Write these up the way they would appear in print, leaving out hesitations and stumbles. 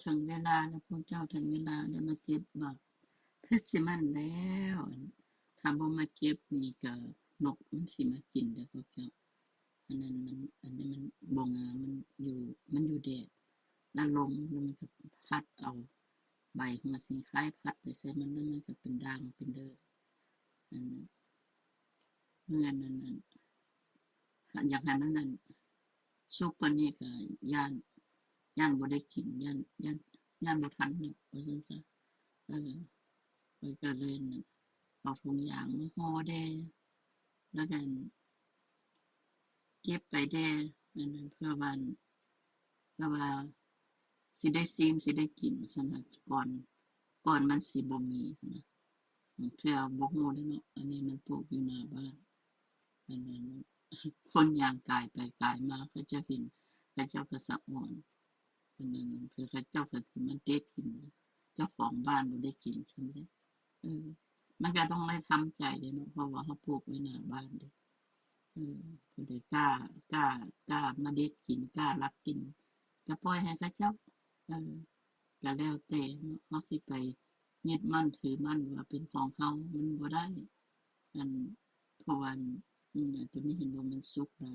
ถึงเวลาแล้วพวกเจ้าถึงเวลาแล้วมาเก็บบักเพชรสิมันแล้วถ้าบ่มาเก็บนี่ก็นกมันสิมากินเด้อพวกเจ้าอันนี้มันบ่งามมันอยู่แดดแล้วลมมันก็พัดเอาใบหัวสิงไคร้พัดไปใส่มันแล้วมันก็เป็นด่างเป็นเด้ออันเมื่อนั้นอยากให้มันนั่นสุกกว่านี้ก็ย้านบ่ได้กินย้านบ่ทันว่าซั่นซะเออข้อยก็เลยนั่นเอาถุงยางมาห่อแด่แล้วก็เก็บไปแด่อันนั้นเพื่อว่าสิได้ชิมสิได้กินซั่นน่ะก่อนมันสิบ่มีนะเทื่อบ่ฮู้เด้อเนาะอันนี้มันปลูกอยู่หน้าบ้านอันนั้นคนย่างกายไปกายมาเขาจะเห็นเขาเจ้าก็สะอ่อนอันนั้นคือเขาเจ้าก็สิมาเด็ดกินเจ้าของบ้านบ่ได้กินซั่นเด้มันก็ต้องได้ทำใจเด้เนาะเพราะว่าเราปลูกไว้หน้าบ้านเด้ก็ได้กล้ามาเด็ดกินกล้าลักกินก็ปล่อยให้เขาเจ้าก็แล้วแต่เนาะเราสิไปยึดมั่นถือมั่นว่าเป็นของเรามันบ่ได้อันเพราะว่าตัวนี้เห็นว่ามันสุกได้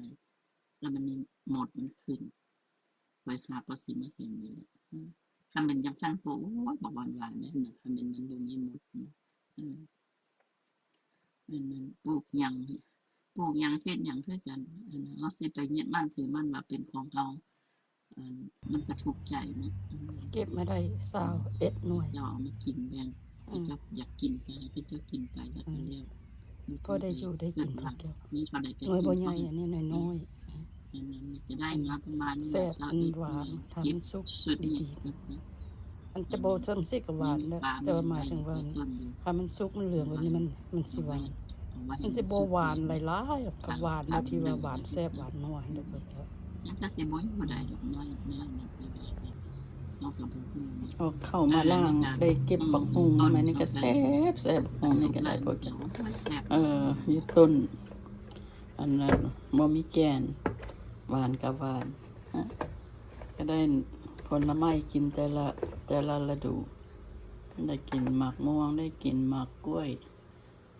แล้วมันหมดมันขึ้นไว้หาก็สิมาเห็นอยู่แหละถ้าเป็นจังซั่นก็โอ้ยบักหวานๆแม่นน่ะถ้าเป็นมันบ่มีหมดนะนั่นปลูกหยังเฮ็ดหยังคือกันเราสิไปยึดมั่นถือมั่นว่าเป็นของเรามันก็ทุกข์ใจเนาะเก็บมาได้21หน่วยเราเอามากินแบ่งเขาเจ้าอยากกินก็ให้เขาเจ้ากินไปแล้วก็แล้วก็ได้อยู่ได้กินพวกเจ้ามีเท่าใดก็หน่วยกินบ่ใหญ่อันนี้น้อยอันนั้นจะได้มาประมาณๆแซ่บอันหวานถ้ามันสุกดีๆมันจะบ่ซ้ำซิก็หวานแล้วแต่ว่าหมายถึงว่าถ้ามันสุกมันเหลืองแบบนี้มันสิหวานมันสิบ่หวานหลายๆกับหวานแบบที่ว่าหวานแซ่บหวานนัวเด้อพวกเจ้ามันก็สิบ่อยู่ได้ดอกน้อยนี่เราก็บ่ฮู้เอาเข้ามาล้างได้เก็บบักฮุงมานี่ก็แซ่บบักฮุงนี่ก็ได้พวกเจ้าอยู่ต้นอันนั้นบ่มีแกนหวานกับหวานก็ได้ผลไม้กินแต่ละฤดูได้กินหมากม่วงได้กินหมากกล้วย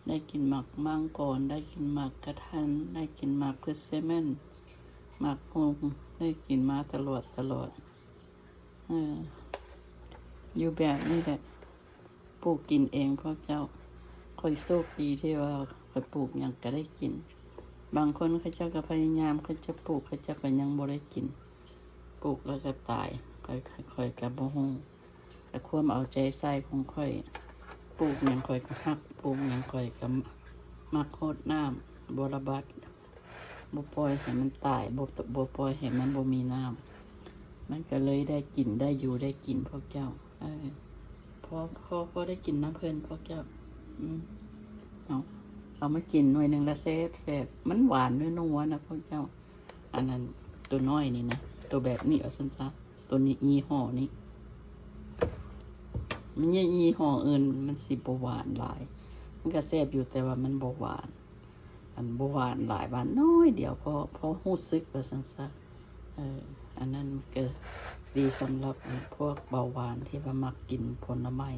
ได้กินหมากมังกรได้กินหมากกระทันได้กินหมากเพชรเซมนหมากฮุงได้กินมาตลอดอยู่แบบนี้แหละปลูกกินเองพวกเจ้าค่อยโชคดีที่ว่าค่อยปลูกหยังก็ได้กินบางคนเขาเจ้าก็พยายามเขาจะปลูกเขาเจ้าก็ยังบ่ได้กินปลูกแล้วก็ตายค่อยก็บ่ฮู้แต่ความเอาใจใส่ของค่อยปลูกหยังค่อยก็ฮักปลูกหยังค่อยก็มักโคดน้ำบ่ระบาดบ่ปล่อยให้มันตายบ่ปล่อยให้มันบ่มีน้ำมันก็เลยได้กินได้อยู่ได้กินพวกเจ้าพอได้กินน้ำเพิ่นพวกเจ้าเอามากินหน่วยนึงละแซ่บมันหวานด้วยนัวนะพวกเจ้าอันนั้นตัวน้อยนี่นะตัวแบบนี้เอาสั้นๆตัวนี้ยี่ห้อนี้มันยี่ห้ออื่นมันสิบ่หวานหลายมันก็แซ่บอยู่แต่ว่ามันบ่หวานบ่หวานหลายหวานน้อยเดียวพอรู้สึกว่าสั้นๆอันนั้นก็ดีสำหรับพวกเบาหวานที่ว่ามักกินผลไม้